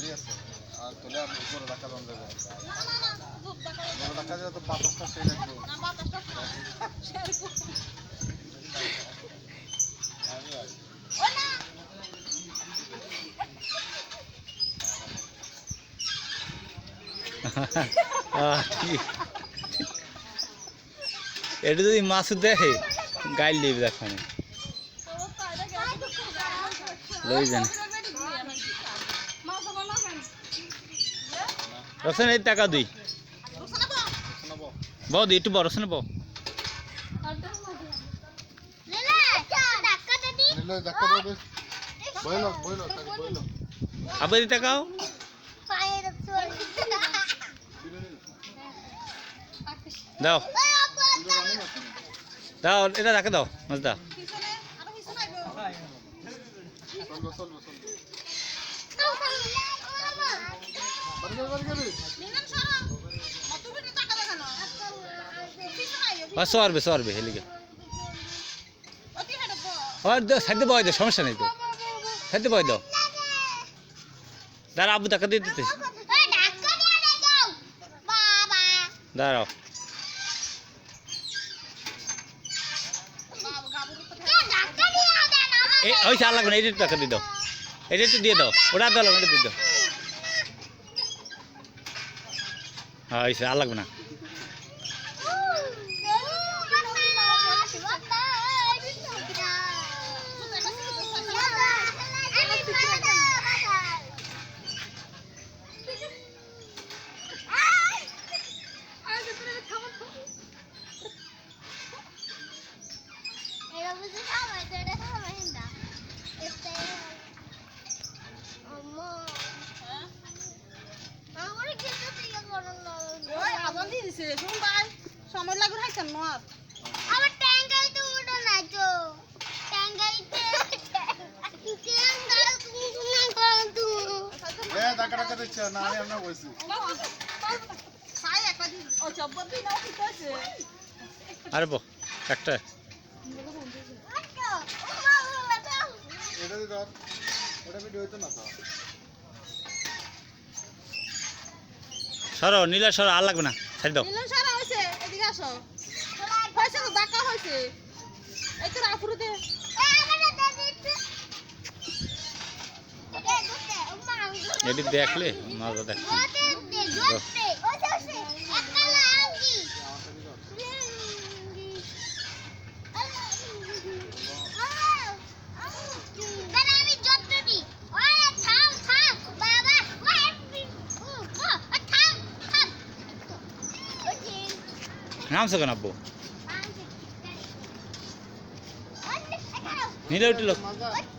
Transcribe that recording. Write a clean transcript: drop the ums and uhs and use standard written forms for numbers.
ঠিক আছে আর তোলে আমি উপরে রাখা দাম দেবো রাখা যাবে তো বাতাসটা সেই রাখবো না বাতাসটা এটা যদি মাসুদ দেখে গাইল দিবে দেখানে লই যান রসন এই টাকা দুই বৌদি একটু বড় রসন বউ আবার টাকাও দাও দাও এটা রাখে দাও মজদা সরবে সরবে হেলিকে সাইডে বয় দাও সমস্যা নেই তো সাইডে বয় দাও দাঁড়া আবু টাকা দিয়ে দিতে দাঁড়াও ওই চাল লাগবে না এটা টাকা দিয়ে দাও এটা একটু দিয়ে দাও ওটা দেওয়া লাগবে এটা দিয়ে দাও হ্যাঁ ওই আর লাগবে না সময় লাগবে হাইছেন নর আবার ট্যাঙ্গাইতে উঠো না তো ট্যাঙ্গাইতে টাকা টাকা দিচ্ছে না আমি আমরা বলছি আরে বো একটা এটা দি ধর ওটা ভিডিও হইতো না তো সরো নীলা সরো আর লাগবে না ছাড়ি দাও নীলা সারা হইছে এদিকে আসো হইছে তো ডাকা হইছে এই তো রাফুরতে এটি দেখলে মজা দেখ নামছো কেন আব্বু নীলা উঠলো মজা